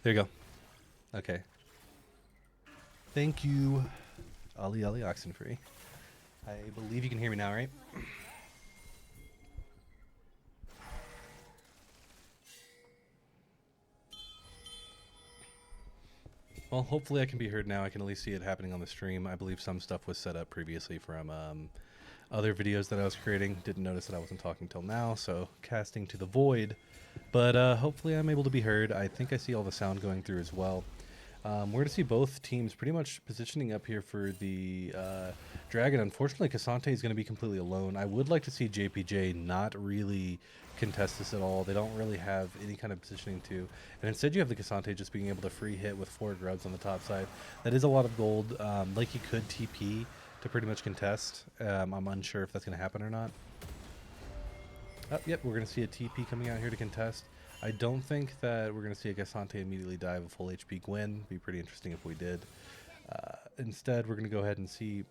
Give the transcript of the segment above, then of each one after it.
There you go. Okay. Thank you, Ali Ali Oxenfree. I believe you can hear me now, right? Well, hopefully I can be heard now. I can at least see it happening on the stream. I believe some stuff was set up previously from other videos that I was creating. Didn't notice that I wasn't talking till now, so casting to the void. But hopefully I'm able to be heard. I think I see all the sound going through as well. We're going to see both teams pretty much positioning up here for the Dragon. Unfortunately, Cassante is going to be completely alone. I would like to see JPJ not really contest this at all. They don't really have any kind of positioning to. And instead you have the Cassante just being able to free hit with 4 grubs on the top side. That is a lot of gold. Like he could TP to pretty much contest. I'm unsure if that's going to happen or not. Oh, yep, we're going to see a TP coming out here to contest. I don't think that we're going to see a Cassante immediately dive a full HP Gwen. Be pretty interesting if we did. Instead, we're going to go ahead and see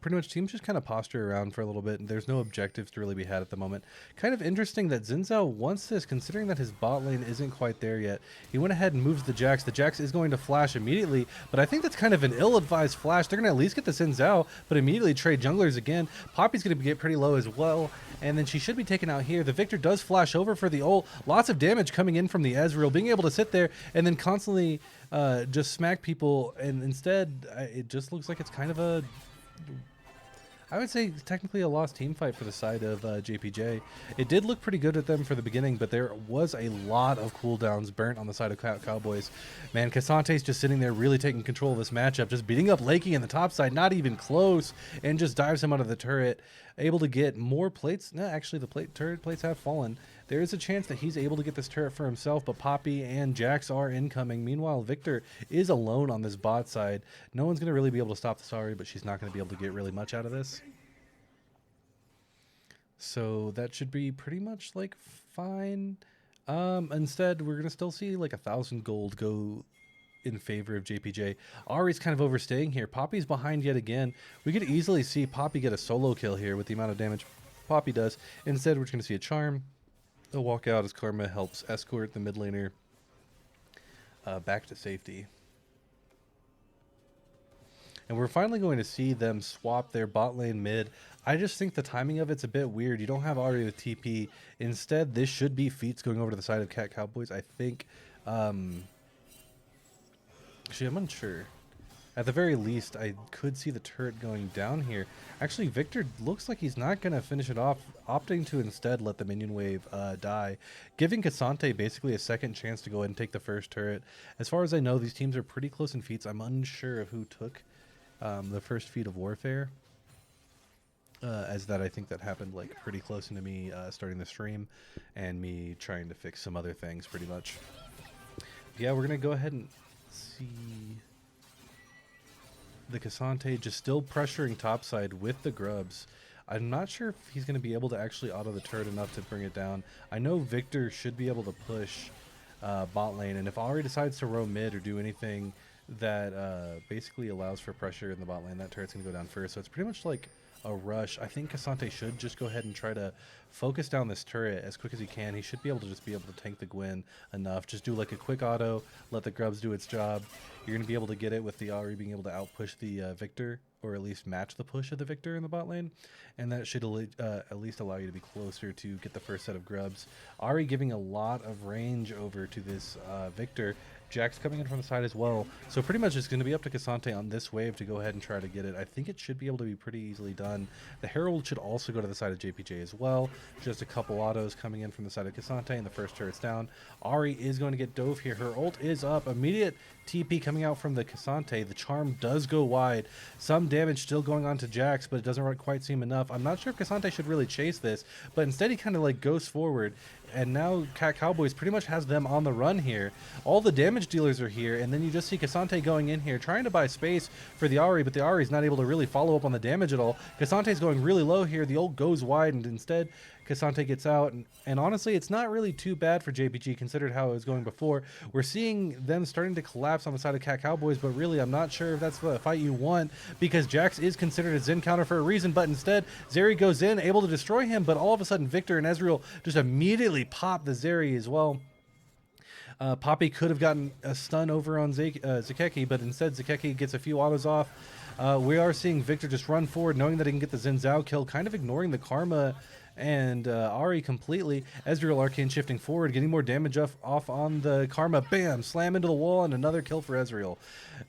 pretty much teams just kind of posture around for a little bit, and there's no objectives to really be had at the moment. Kind of interesting that Xin Zhao wants this, considering that his bot lane isn't quite there yet. He went ahead and moves the Jax. The Jax is going to flash immediately, but I think that's kind of an ill-advised flash. They're going to at least get the Xin Zhao, but immediately trade junglers again. Poppy's going to get pretty low as well, and then she should be taken out here. The Victor does flash over for the ult. Lots of damage coming in from the Ezreal, being able to sit there and then constantly just smack people, and instead it just looks like it's kind of a, I would say technically a lost team fight for the side of JPJ. It did look pretty good at them for the beginning, but there was a lot of cooldowns burnt on the side of Cowboys. Man, Cassante's just sitting there really taking control of this matchup, just beating up Lakey in the top side, not even close, and just dives him out of the turret. Able to get more plates. No, actually the turret plates have fallen. There is a chance that he's able to get this turret for himself, but Poppy and Jax are incoming. Meanwhile, Victor is alone on this bot side. No one's going to really be able to stop the Sari, but she's not going to be able to get really much out of this. So that should be pretty much like fine. Instead, we're going to still see like 1,000 gold go in favor of JPJ. Ari's kind of overstaying here. Poppy's behind yet again. We could easily see Poppy get a solo kill here with the amount of damage Poppy does. Instead, we're just going to see a charm. They'll walk out as Karma helps escort the mid laner back to safety. And we're finally going to see them swap their bot lane mid. I just think the timing of it's a bit weird. You don't have Ari with TP. Instead, this should be Feats going over to the side of Cat Cowboys. I think... actually, I'm unsure. At the very least, I could see the turret going down here. Actually, Victor looks like he's not going to finish it off, opting to instead let the minion wave die, giving Cassante basically a second chance to go ahead and take the first turret. As far as I know, these teams are pretty close in feats. I'm unsure of who took the first feat of Warfare, as that I think that happened like pretty close into me starting the stream and me trying to fix some other things pretty much. Yeah, we're going to go ahead and see the Cassante just still pressuring topside with the grubs. I'm not sure if he's going to be able to actually auto the turret enough to bring it down. I know Victor should be able to push bot lane, and if Ari decides to roam mid or do anything that basically allows for pressure in the bot lane, that turret's going to go down first. So it's pretty much like a rush. I think Cassante should just go ahead and try to focus down this turret as quick as he can. He should be able to just be able to tank the Gwen enough. Just do like a quick auto, let the grubs do its job. You're going to be able to get it with the Ari being able to outpush the Victor, or at least match the push of the Victor in the bot lane. And that should at least allow you to be closer to get the first set of grubs. Ari giving a lot of range over to this Victor. Jax coming in from the side as well. So pretty much it's going to be up to Cassante on this wave to go ahead and try to get it. I think it should be able to be pretty easily done. The Herald should also go to the side of JPJ as well. Just a couple autos coming in from the side of Cassante, and the first turret's down. Ari is going to get dove here. Her ult is up. Immediate TP coming out from the Cassante. The charm does go wide. Some damage still going on to Jax, but it doesn't quite seem enough. I'm not sure if Cassante should really chase this, but instead he kind of like goes forward. And now Cat Cowboys pretty much has them on the run here. All the damage dealers are here, and then you just see Cassante going in here, trying to buy space for the Ari, but the Ari is not able to really follow up on the damage at all. Cassante's going really low here. The ult goes wide, and instead Cassante gets out. And honestly, it's not really too bad for JPG, considered how it was going before. We're seeing them starting to collapse on the side of Cat Cowboys, but really, I'm not sure if that's the fight you want, because Jax is considered a Zen counter for a reason, but instead, Zeri goes in, able to destroy him, but all of a sudden, Victor and Ezreal just immediately pop the Zeri as well. Poppy could have gotten a stun over on Zakeki, but instead Zakeki gets a few autos off. We are seeing Victor just run forward, knowing that he can get the Xin Zhao kill, kind of ignoring the Karma and Ari completely. Ezreal Arcane shifting forward, getting more damage off on the Karma. Bam! Slam into the wall, and another kill for Ezreal.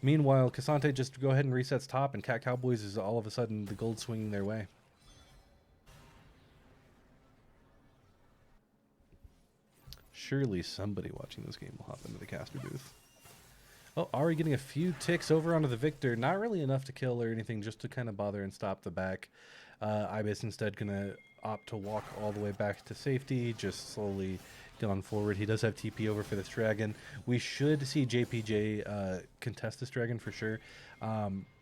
Meanwhile, Cassante just go ahead and resets top, and Cat Cowboys is all of a sudden the gold swinging their way. Surely somebody watching this game will hop into the caster booth. Oh, Ari getting a few ticks over onto the Victor. Not really enough to kill or anything, just to kind of bother and stop the back. Ibis instead going to opt to walk all the way back to safety, just slowly get on forward. He does have TP over for this dragon. We should see JPJ contest this dragon for sure.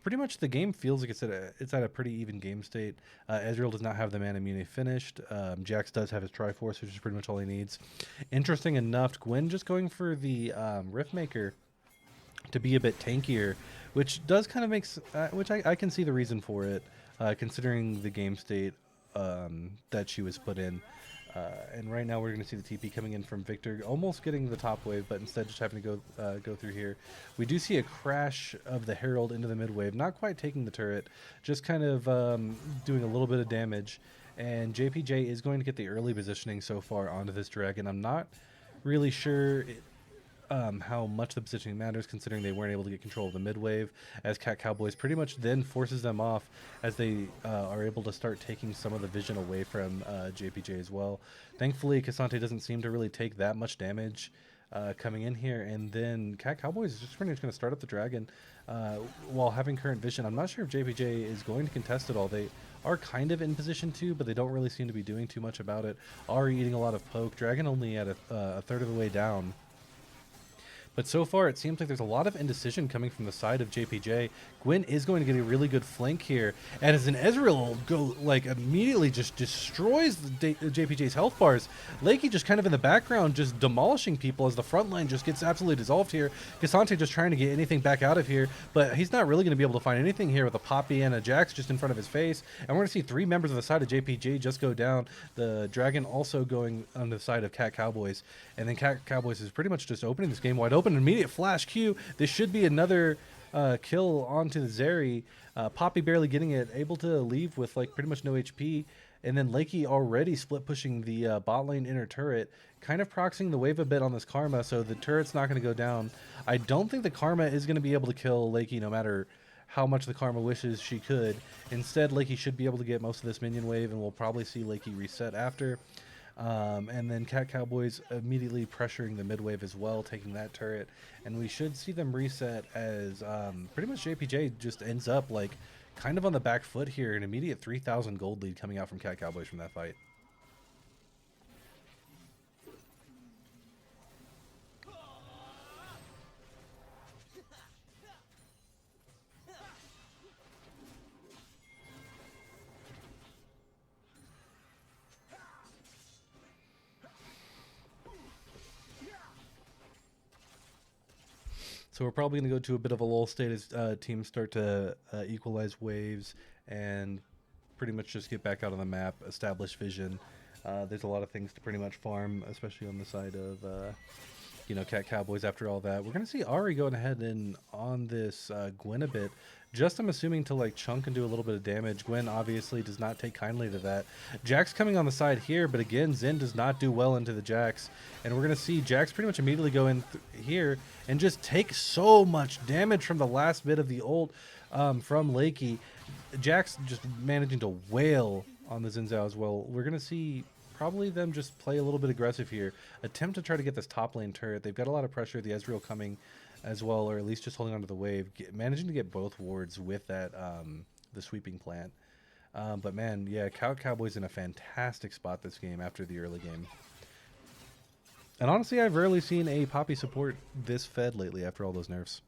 Pretty much the game feels like it's at a pretty even game state. Ezreal does not have the mana immunity finished. Jax does have his Triforce, which is pretty much all he needs. Interesting enough, Gwen just going for the Riftmaker to be a bit tankier, which does kind of makes which I can see the reason for it, considering the game state that she was put in. And right now we're going to see the TP coming in from Victor, almost getting the top wave, but instead just having to go through here. We do see a crash of the Herald into the mid wave, not quite taking the turret, just kind of doing a little bit of damage. And JPJ is going to get the early positioning so far onto this dragon. I'm not really sure how much the positioning matters, considering they weren't able to get control of the mid wave, as Cat Cowboys pretty much then forces them off as they are able to start taking some of the vision away from JPJ as well. Thankfully, Cassante doesn't seem to really take that much damage coming in here, and then Cat Cowboys is just pretty much going to start up the dragon while having current vision. I'm not sure if JPJ is going to contest it all. They are kind of in position to, but they don't really seem to be doing too much about it. Ari eating a lot of poke. Dragon only at a third of the way down. But so far, it seems like there's a lot of indecision coming from the side of JPJ. Gwen is going to get a really good flank here. And as an Ezreal go, like, immediately just destroys the JPJ's health bars. Lakey just kind of in the background, just demolishing people as the front line just gets absolutely dissolved here. Cassante just trying to get anything back out of here. But he's not really going to be able to find anything here with a Poppy and a Jax just in front of his face. And we're going to see 3 members of the side of JPJ just go down. The Dragon also going on the side of Cat Cowboys. And then Cat Cowboys is pretty much just opening this game wide open. An immediate flash Q. This should be another kill onto the Zeri. Poppy barely getting it, able to leave with like pretty much no HP. And then Lakey already split pushing the bot lane inner turret, kind of proxying the wave a bit on this Karma, so the turret's not going to go down. I don't think the Karma is going to be able to kill Lakey no matter how much the Karma wishes she could. Instead, Lakey should be able to get most of this minion wave, and we'll probably see Lakey reset after. And then Cat Cowboys immediately pressuring the mid wave as well, taking that turret, and we should see them reset as pretty much JPJ just ends up like kind of on the back foot here. An immediate 3,000 gold lead coming out from Cat Cowboys from that fight. So we're probably going to go to a bit of a lull state as teams start to equalize waves and pretty much just get back out on the map, establish vision. There's a lot of things to pretty much farm, especially on the side of, Cat Cowboys after all that. We're going to see Ari going ahead and on this Gwen a bit. Just, I'm assuming, to like chunk and do a little bit of damage. Gwen obviously does not take kindly to that. Jax coming on the side here, but again, Zen does not do well into the Jax. And we're going to see Jax pretty much immediately go in here and just take so much damage from the last bit of the ult from Lakey. Jax just managing to wail on the Xin Zhao as well. We're going to see probably them just play a little bit aggressive here. Attempt to try to get this top lane turret. They've got a lot of pressure. The Ezreal coming as well, or at least just holding onto the wave, managing to get both wards with that the sweeping plant. But man, yeah, Cowboys in a fantastic spot this game after the early game. And honestly, I've rarely seen a Poppy support this fed lately after all those nerfs.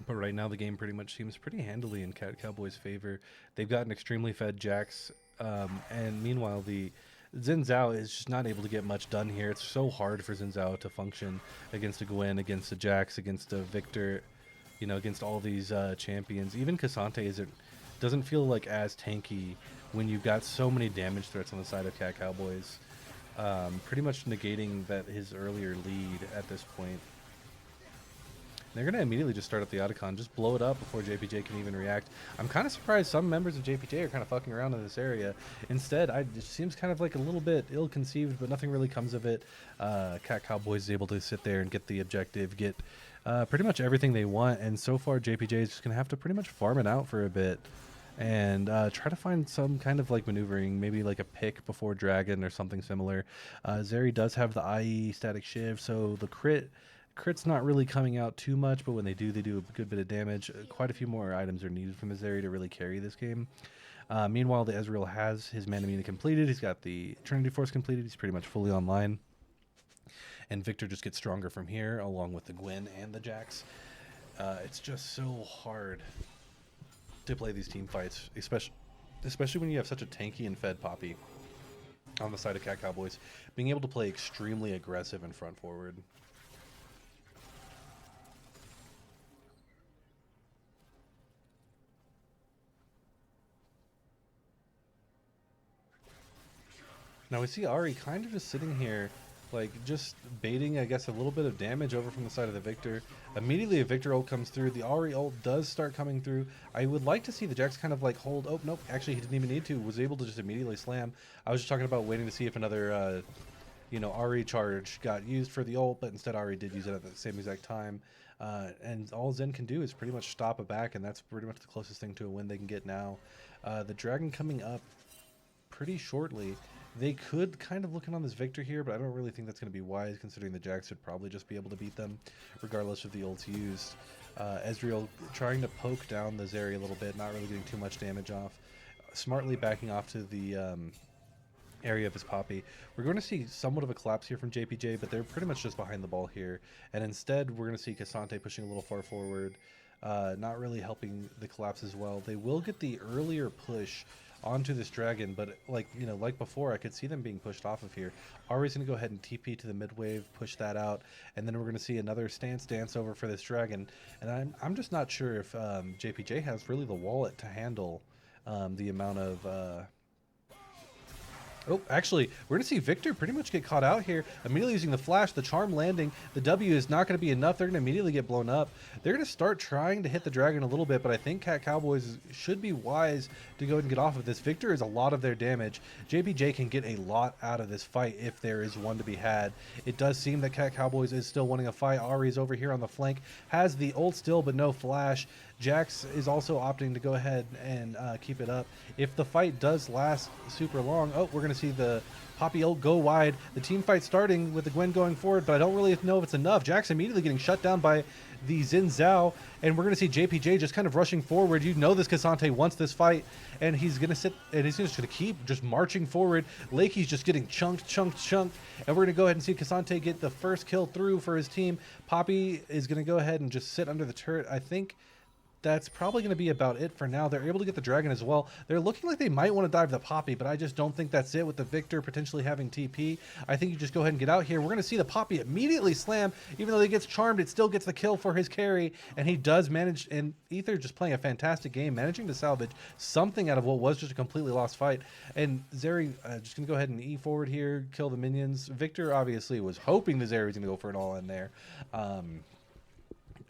But right now the game pretty much seems pretty handily in Cat Cowboys' favor. They've got an extremely fed Jax, and meanwhile the Xin Zhao is just not able to get much done here. It's so hard for Xin Zhao to function against a Gwen, against a Jax, against a Victor, you know, against all these champions. Even Cassante doesn't feel like as tanky when you've got so many damage threats on the side of Cat Cowboys, pretty much negating that his earlier lead at this point. They're going to immediately just start up the Otacon, just blow it up before JPJ can even react. I'm kind of surprised some members of JPJ are kind of fucking around in this area. Instead, it seems kind of like a little bit ill-conceived, but nothing really comes of it. Cat Cowboys is able to sit there and get the objective, get pretty much everything they want, and so far JPJ is just going to have to pretty much farm it out for a bit and try to find some kind of like maneuvering, maybe like a pick before Dragon or something similar. Zeri does have the IE static shiv, so the crit's not really coming out too much, but when they do a good bit of damage. Quite a few more items are needed from the Zeri to really carry this game. Meanwhile, the Ezreal has his Manamina completed. He's got the Trinity Force completed. He's pretty much fully online. And Victor just gets stronger from here, along with the Gwen and the Jax. It's just so hard to play these team fights, especially when you have such a tanky and fed Poppy on the side of Cat Cowboys. Being able to play extremely aggressive and front forward. Now we see Ari kind of just sitting here, like just baiting, I guess, a little bit of damage over from the side of the Victor. Immediately a Victor ult comes through. The Ari ult does start coming through. I would like to see the Jax kind of like hold. Oh, nope. Actually, he didn't even need to. Was able to just immediately slam. I was just talking about waiting to see if another, you know, Ari charge got used for the ult, but instead Ari did use it at the same exact time. And all Zen can do is pretty much stop it back, and that's pretty much the closest thing to a win they can get now. The Dragon coming up pretty shortly. They could kind of look in on this Victor here, but I don't really think that's going to be wise, considering the Jax would probably just be able to beat them, regardless of the ults used. Ezreal trying to poke down the Zeri a little bit, not really getting too much damage off. Smartly backing off to the area of his Poppy. We're going to see somewhat of a collapse here from JPJ, but they're pretty much just behind the ball here. And instead, we're going to see Cassante pushing a little far forward, not really helping the collapse as well. They will get the earlier push onto this Dragon, but like, you know, like before, I could see them being pushed off of here. Ari's going to go ahead and TP to the mid wave, push that out, and then we're going to see another dance over for this Dragon. And I'm just not sure if JPJ has really the wallet to handle the amount of oh, actually, we're going to see Victor pretty much get caught out here. Immediately using the flash, the charm landing. The W is not going to be enough. They're going to immediately get blown up. They're going to start trying to hit the Dragon a little bit, but I think Cat Cowboys should be wise to go ahead and get off of this. Victor is a lot of their damage. JPJ can get a lot out of this fight if there is one to be had. It does seem that Cat Cowboys is still winning a fight. Ari's over here on the flank. Has the ult still, but no flash. Jax is also opting to go ahead and keep it up. If the fight does last super long, oh, we're going to see the Poppy ult go wide. The team fight starting with the Gwen going forward, but I don't really know if it's enough. Jax immediately getting shut down by the Xin Zhao, and we're going to see JPJ just kind of rushing forward. You know this Cassante wants this fight, and he's going to sit, and he's just going to keep just marching forward. Lakey's just getting chunked, and we're going to go ahead and see Cassante get the first kill through for his team. Poppy is going to go ahead and just sit under the turret. I think that's probably going to be about it for now. They're able to get the Dragon as well. They're looking like they might want to dive the Poppy, but I just don't think that's it with the Victor potentially having TP. I think you just go ahead and get out here. We're going to see the Poppy immediately slam. Even though he gets charmed, it still gets the kill for his carry, and he does manage, and Ether just playing a fantastic game, managing to salvage something out of what was just a completely lost fight. And Zeri just going to go ahead and E forward here, kill the minions. Victor obviously was hoping the Zeri was going to go for an all in there.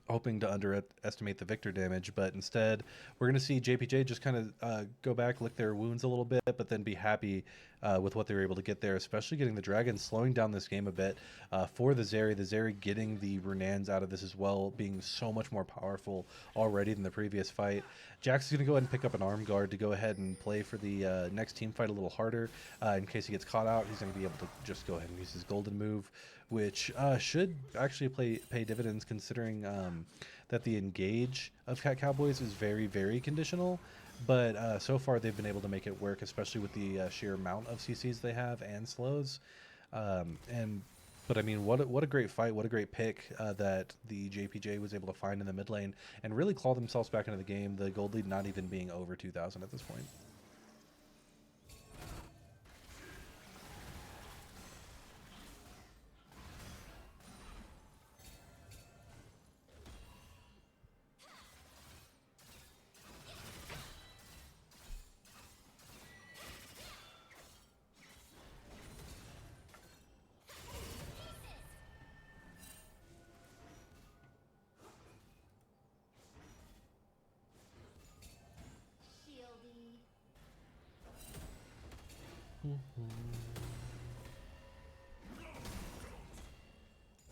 Hoping to underestimate the Victor damage, but instead we're going to see JPJ just kind of go back, lick their wounds a little bit, but then be happy with what they were able to get there, especially getting the Dragon, slowing down this game a bit for the Zeri getting the Runans out of this as well, being so much more powerful already than the previous fight. Jax is going to go ahead and pick up an arm guard to go ahead and play for the next team fight a little harder. In case he gets caught out, he's going to be able to just go ahead and use his golden move, which should actually pay dividends, considering that the engage of Cat Cowboys is very, very conditional. But so far they've been able to make it work, especially with the sheer amount of CCs they have and slows. But I mean, what a great fight, what a great pick that the JPJ was able to find in the mid lane and really claw themselves back into the game. The gold lead not even being over 2,000 at this point.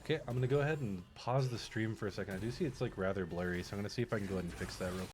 Okay, I'm gonna go ahead and pause the stream for a second. I do see it's like rather blurry, so I'm gonna see if I can go ahead and fix that real quick.